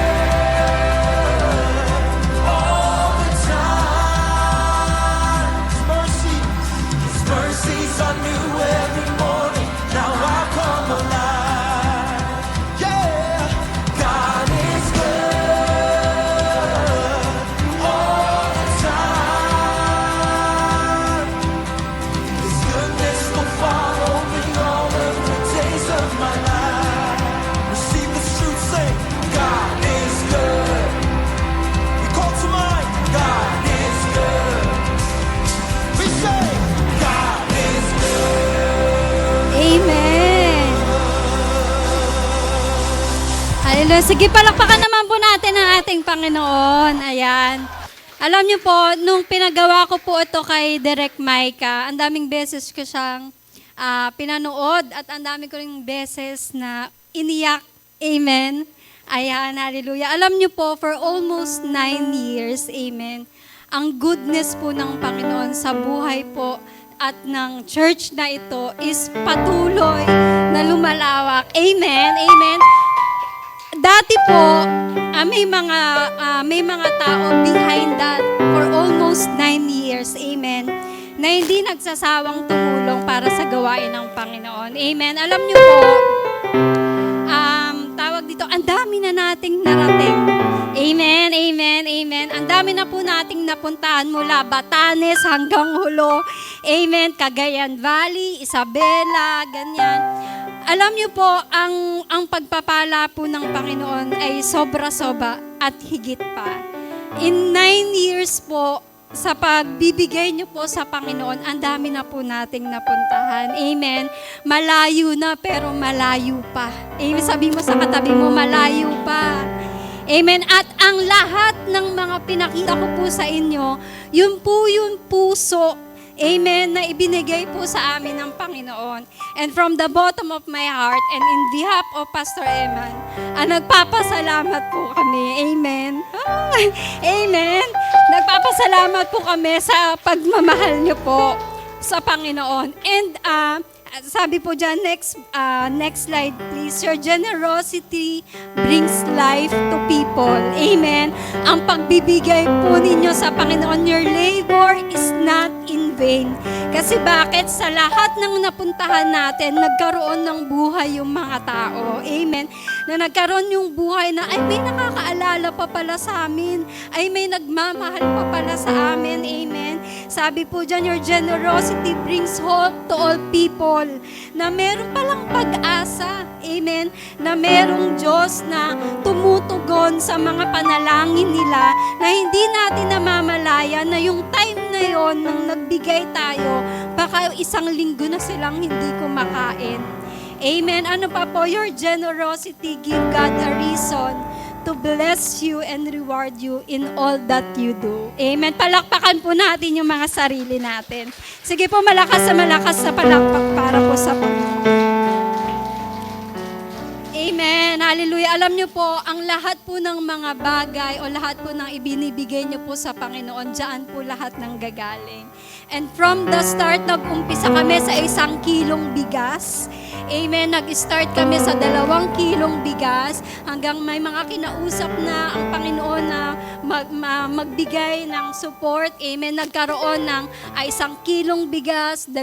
Speaker 2: Mercies are new every morning. Now I come alive. Yeah, God is good all the time. His goodness will follow me all of the days of my life. Receive this truth, say, God is good. We call to mind, God is good. We say, God is good.
Speaker 1: Amen. Hallelujah. Sige, palakpakan naman po natin ang ating Panginoon. Ayan. Alam niyo po, nung pinagawa ko po ito kay Direk Micah, ang daming beses ko siyang pinanood at ang dami ko ring beses na iniyak. Amen. Ayan, hallelujah. Alam niyo po, for almost 9 years, amen, ang goodness po ng Panginoon sa buhay po at ng church na ito is patuloy na lumalawak. Amen, amen. Dati po, may mga tao behind that for almost 9 years, amen, na hindi nagsasawang tumulong para sa gawain ng Panginoon. Amen. Alam niyo po, tawag dito, ang dami na nating narating. Amen, amen, amen. Ang dami na po nating napuntahan mula Batanes hanggang Hulo. Amen. Cagayan Valley, Isabela, ganyan. Alam niyo po, ang pagpapala po ng Panginoon ay sobra-sobra at higit pa. In 9 years po, sa pagbibigay niyo po sa Panginoon, ang dami na po nating napuntahan. Amen. Malayo na pero malayo pa. Amen. Sabi mo sa katabi mo, malayo pa. Amen. At ang lahat ng mga pinakita ko po sa inyo, yun po yung puso, amen, na ibinigay po sa amin ng Panginoon. And from the bottom of my heart and in behalf of Pastor Eman, nagpapasalamat po kami. Amen. Amen. Nagpapasalamat po kami sa pagmamahal niyo po sa Panginoon. And sabi po dyan, next slide please. Your generosity brings life to people. Amen. Ang pagbibigay po ninyo sa Panginoon, your labor is not in vain. Kasi bakit? Sa lahat ng napuntahan natin, nagkaroon ng buhay yung mga tao. Amen. Na nagkaroon yung buhay na, ay may nakakaalala pa pala sa amin. Ay may nagmamahal pa pala sa amin. Amen. Sabi po dyan, your generosity brings hope to all people. Na meron palang pag-asa. Amen. Na merong Diyos na tumutugon sa mga panalangin nila na hindi natin namamalaya na yung time na yon nang nagbigay tayo, baka isang linggo na silang hindi kumakain. Amen. Ano pa po? Your generosity give God a reason to bless you and reward you in all that you do. Amen. Palakpakan po natin yung mga sarili natin. Sige po, malakas na palakpak para po sa Panginoon. Amen. Amen. Hallelujah. Alam niyo po, ang lahat po ng mga bagay o lahat po ng ibinibigay niyo po sa Panginoon, diyan po lahat ng gagaling. And from the start, nag-umpisa kami sa 1 kilong bigas. Amen. Nag-start kami sa 2 kilong bigas hanggang may mga kinausap na ang Panginoon na magbigay ng support. Amen. Nagkaroon ng 1 kilong bigas, 2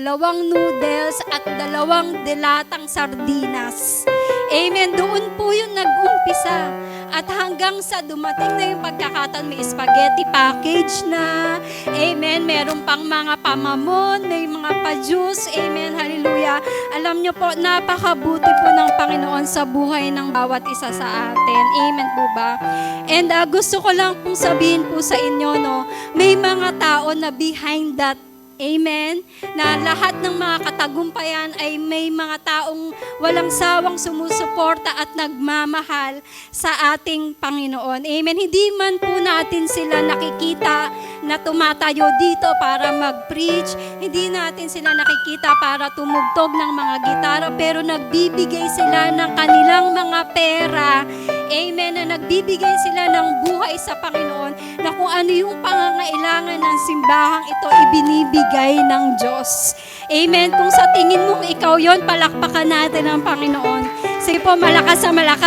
Speaker 1: noodles at 2 dilatang sardinas. Amen. Doon po yung nag-umpisa. At hanggang sa dumating na yung pagkakataon, may spaghetti package na. Amen. Meron pang mga pamamon, may mga pa-juice. Amen. Hallelujah. Alam niyo po, napakabuti po ng Panginoon sa buhay ng bawat isa sa atin. Amen po ba? And gusto ko lang pong sabihin po sa inyo, no, may mga tao na behind that. Amen. Na lahat ng mga katagumpayan ay may mga taong walang sawang sumusuporta at nagmamahal sa ating Panginoon. Amen. Hindi man po natin sila nakikita na tumatayo dito para mag-preach. Hindi natin sila nakikita para tumugtog ng mga gitara, pero nagbibigay sila ng kanilang mga pera. Amen. Na nagbibigay sila ng buhay sa Panginoon, na kung ano yung pangangailangan ng simbahang ito, ibinibigay ng Diyos. Amen. Kung sa tingin mong ikaw yon, palakpakan natin ang Panginoon. Sige po, malakas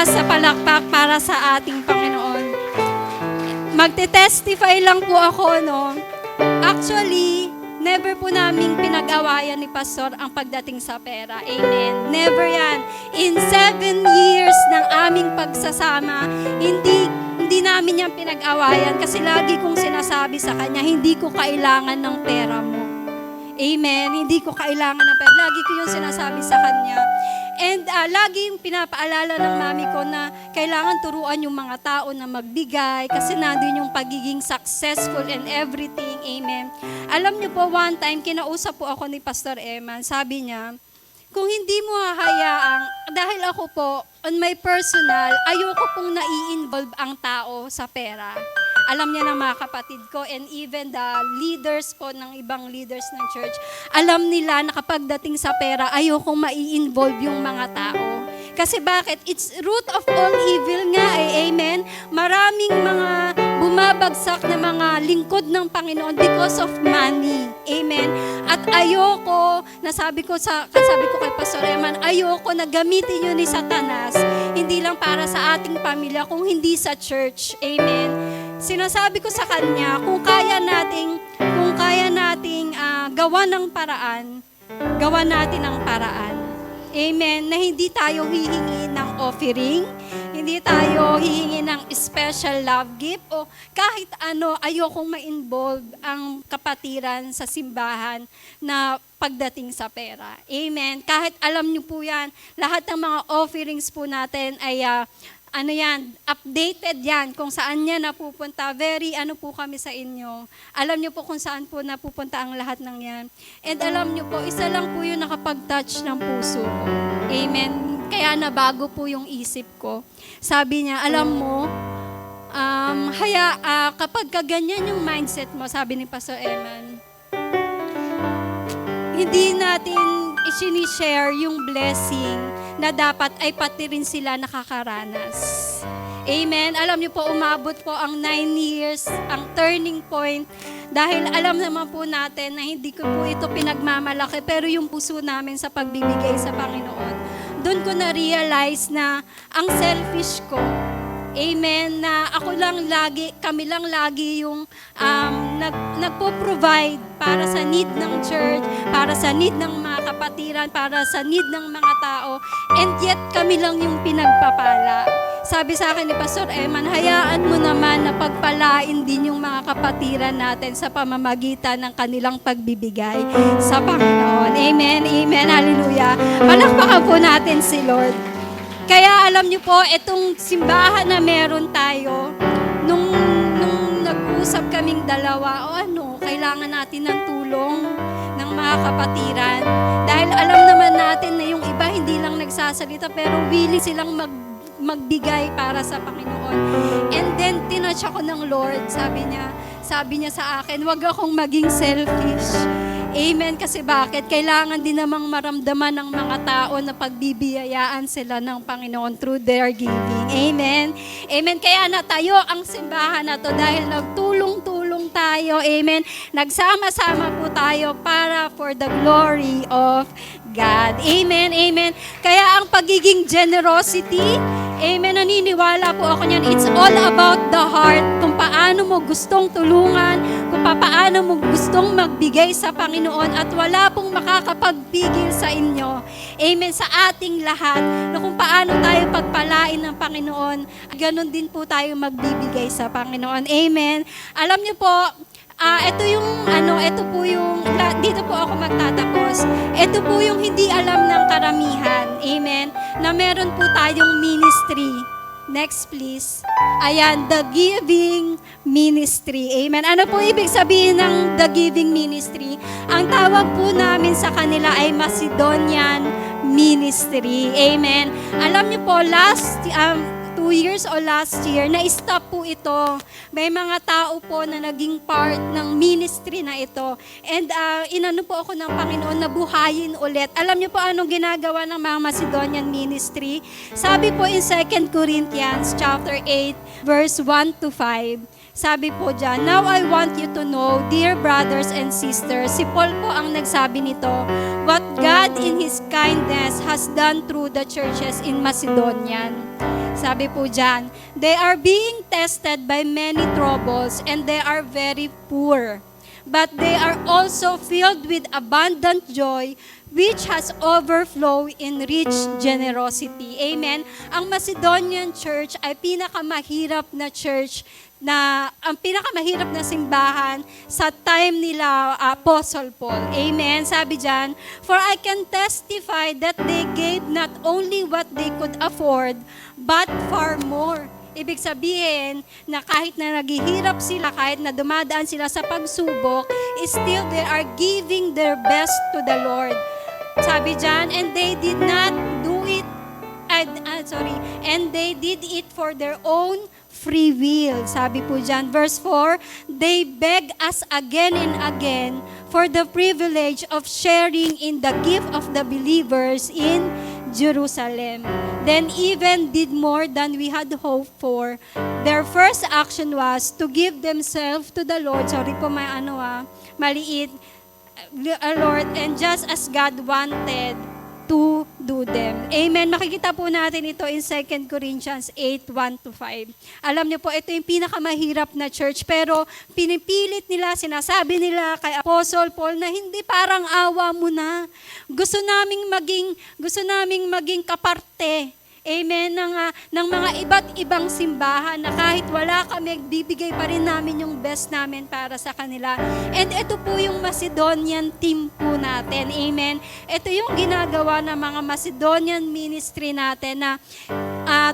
Speaker 1: sa palakpak para sa ating Panginoon. Magte-testify lang po ako, no? Actually, never po naming pinag-awayan ni Pastor ang pagdating sa pera. Amen. Never yan. In 7 years ng aming pagsasama, hindi namin yan pinag-awayan kasi lagi kong sinasabi sa kanya, hindi ko kailangan ng pera mo. Amen. Hindi ko kailangan ng pera. Lagi ko yung sinasabi sa kanya. And lagi yung pinapaalala ng mami ko na kailangan turuan yung mga tao na magbigay kasi nandun yung pagiging successful and everything. Amen. Alam niyo po, one time, kinausap po ako ni Pastor Eman. Sabi niya, kung hindi mo hahayaang, dahil ako po, on my personal, ayoko pong nai-involve ang tao sa pera. Alam niya ng mga kapatid ko and even the leaders po ng ibang leaders ng church, alam nila na kapag dating sa pera, ayokong mai-involve yung mga tao. Kasi bakit? It's root of all evil nga eh, amen? Maraming mga bumabagsak na mga lingkod ng Panginoon because of money, amen? At ayoko, sabi ko kay Pastor Eman, ayoko na gamitin yun ni Satanas, hindi lang para sa ating pamilya, kung hindi sa church, amen? Sinasabi ko sa kanya, kung kaya nating gawa ng paraan, gawa natin ang paraan. Amen. Na hindi tayo hihingi ng offering, hindi tayo hihingi ng special love gift, o kahit ano, ayokong ma-involve ang kapatiran sa simbahan na pagdating sa pera. Amen. Kahit alam niyo po yan, lahat ng mga offerings po natin ay updated yan, kung saan niya napupunta. Very po kami sa inyo. Alam niyo po kung saan po napupunta ang lahat ng yan. And alam niyo po, isa lang po yung nakapag-touch ng puso ko. Amen. Kaya nabago po yung isip ko. Sabi niya, alam mo, kapag kaganyan yung mindset mo, sabi ni Pastor Eman, hindi natin i-share yung blessing na dapat ay pati rin sila nakakaranas. Amen. Alam niyo po, umabot po ang 9 years, ang turning point, dahil alam naman po natin na hindi ko po ito pinagmamalaki, pero yung puso namin sa pagbibigay sa Panginoon, doon ko na-realize na ang selfish ko, amen, na kami lang lagi yung nagpo-provide para sa need ng church, para sa need ng mga kapatiran, para sa need ng mga tao, and yet kami lang yung pinagpapala. Sabi sa akin ni Pastor Eman, hayaan mo naman na pagpalain din yung mga kapatiran natin sa pamamagitan ng kanilang pagbibigay sa Panginoon. Amen, amen, hallelujah. Palakpakan po natin si Lord. Kaya alam niyo po, itong simbahan na meron tayo, nung nag-usap kaming dalawa, kailangan natin ng tulong ng mga kapatiran. Dahil alam naman natin na yung iba hindi lang nagsasalita, pero willing silang magbigay para sa Panginoon. And then, tinouch ako ng Lord. Sabi niya sa akin, wag akong maging selfish. Amen. Kasi bakit? Kailangan din namang maramdaman ng mga tao na pagbibiyayaan sila ng Panginoon through their giving. Amen. Amen. Kaya natayo ang simbahan na to dahil nagtulong-tulong tayo. Amen. Nagsama-sama po tayo para for the glory of God. Amen. Amen. Kaya ang pagiging generosity, amen, naniniwala po ako niyan. It's all about the heart. Kung paano mo gustong tulungan, kung paano mo gustong magbigay sa Panginoon at wala pong makakapagpigil sa inyo. Amen. Sa ating lahat, na kung paano tayo pagpalain ng Panginoon, ganun din po tayo magbibigay sa Panginoon. Amen. Alam niyo po, dito po ako magtatapos. Ito po yung hindi alam ng karamihan. Amen. Na meron po tayong ministry. Next please. Ayan, the giving ministry. Amen. Ano po ibig sabihin ng the giving ministry? Ang tawag po namin sa kanila ay Macedonian ministry. Amen. Alam niyo po, last 2 years o last year, na-stop po ito. May mga tao po na naging part ng ministry na ito. And inano po ako ng Panginoon na buhayin ulit. Alam niyo po anong ginagawa ng mga Macedonian ministry? Sabi po in 2 Corinthians chapter 8, verse 1 to 5, sabi po dyan, "Now I want you to know, dear brothers and sisters," si Paul po ang nagsabi nito, "what God in His kindness has done through the churches in Macedonian." Sabi po dyan, "They are being tested by many troubles and they are very poor. But they are also filled with abundant joy, which has overflowed in rich generosity." Amen. Ang Macedonian church ay pinakamahirap na church ang pinakamahirap na simbahan sa time nila Apostle Paul. Amen. Sabi diyan, "For I can testify that they gave not only what they could afford, but far more." Ibig sabihin na kahit na naghihirap sila, kahit na dumadaan sila sa pagsubok, still they are giving their best to the Lord. Sabi diyan, "And they did not do it, and they did it for their own free will." Sabi po dyan, verse 4, "They beg us again and again for the privilege of sharing in the gift of the believers in Jerusalem. Then even did more than we had hoped for. Their first action was to give themselves to the Lord." Sorry po, maliit. "Lord, and just as God wanted to do them." Amen. Makikita po natin ito in 2 Corinthians 8, 1 to 5. Alam niyo po, ito yung pinakamahirap na church, pero pinipilit nila, sinasabi nila kay Apostle Paul na hindi, parang awa mo na. Gusto naming maging kaparte. Amen, ng mga iba't ibang simbahan na kahit wala kami, bibigay pa rin namin yung best namin para sa kanila. And ito po yung Macedonian team po natin. Amen. Ito yung ginagawa ng mga Macedonian ministry natin na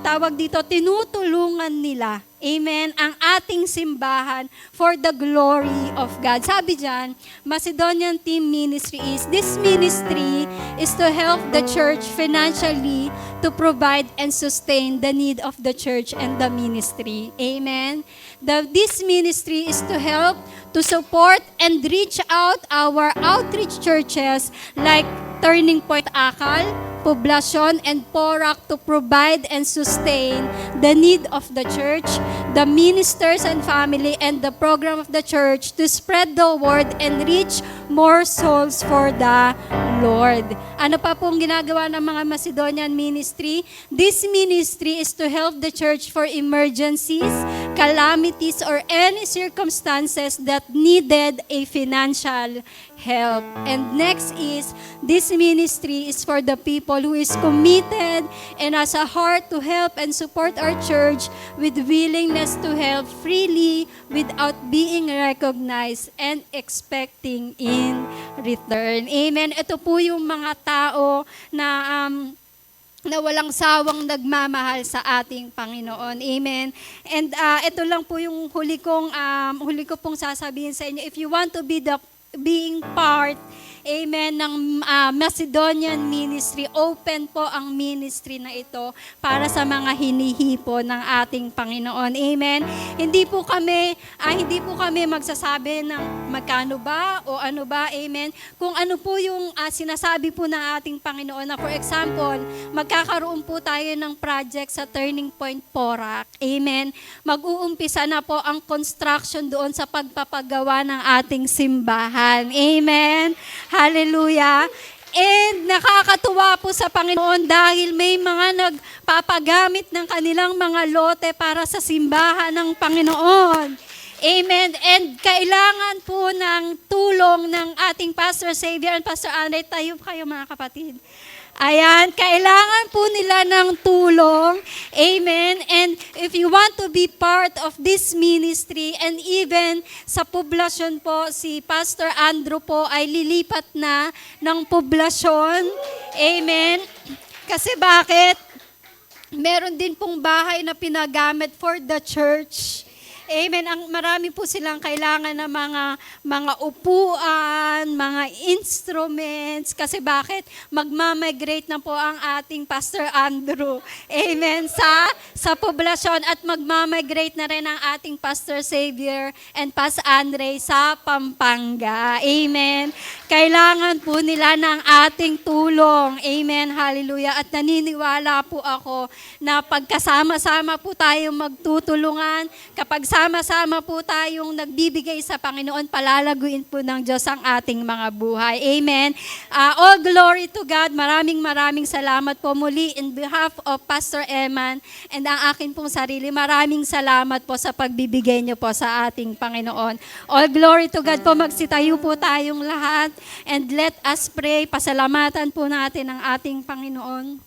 Speaker 1: tawag dito, tinutulungan nila. Amen, ang ating simbahan for the glory of God. Sabi dyan, Macedonian Team Ministry this ministry is to help the church financially to provide and sustain the need of the church and the ministry. Amen. This ministry is to help, to support, and reach out our outreach churches like Turning Point Akal, Poblacion, and Porac to provide and sustain the need of the church, the ministers and family, and the program of the church to spread the word and reach more souls for the Lord. Ano pa pong ginagawa ng mga Macedonian ministry? This ministry is to help the church for emergencies, calamities, or any circumstances that needed a financial help. And next is, this ministry is for the people who is committed and has a heart to help and support our church with willingness to help freely without being recognized and expecting in return. Amen. Ito po yung mga tao na walang sawang nagmamahal sa ating Panginoon. Amen. And ito lang po yung huli ko pong sasabihin sa inyo. If you want to be the being part, amen, ng Macedonian ministry. Open po ang ministry na ito para sa mga hinihipo ng ating Panginoon. Amen. Hindi po kami magsasabi ng magkano ba o ano ba. Amen. Kung ano po yung sinasabi po ng ating Panginoon na, for example, magkakaroon po tayo ng project sa Turning Point Porac. Amen. Mag-uumpisa na po ang construction doon sa pagpapagawa ng ating simbahan. Amen. Hallelujah. And nakakatuwa po sa Panginoon dahil may mga nagpapagamit ng kanilang mga lote para sa simbahan ng Panginoon. Amen. And kailangan po ng tulong ng ating Pastor Xavier and Pastor Andre. Tayo kayo mga kapatid. Ayan, kailangan po nila ng tulong. Amen. And if you want to be part of this ministry, and even sa poblasyon po, si Pastor Andrew po ay lilipat na ng poblasyon. Amen. Kasi bakit? Meron din pong bahay na pinagamit for the church. Amen. Marami po silang kailangan ng mga upuan, mga instruments. Kasi bakit? Magmamigrate na po ang ating Pastor Andrew. Amen. Sa poblasyon at magmamigrate na rin ang ating Pastor Xavier and Pastor Andre sa Pampanga. Amen. Kailangan po nila ng ating tulong. Amen. Hallelujah. At naniniwala po ako na pagkasama-sama po tayong magtutulungan, kapag sama-sama po tayong nagbibigay sa Panginoon, palalaguin po ng Diyos ang ating mga buhay. Amen. All glory to God. Maraming salamat po muli in behalf of Pastor Eman and ang akin pong sarili. Maraming salamat po sa pagbibigay niyo po sa ating Panginoon. All glory to God po. Magsitayo po tayong lahat and let us pray. Pasalamatan po natin ang ating Panginoon.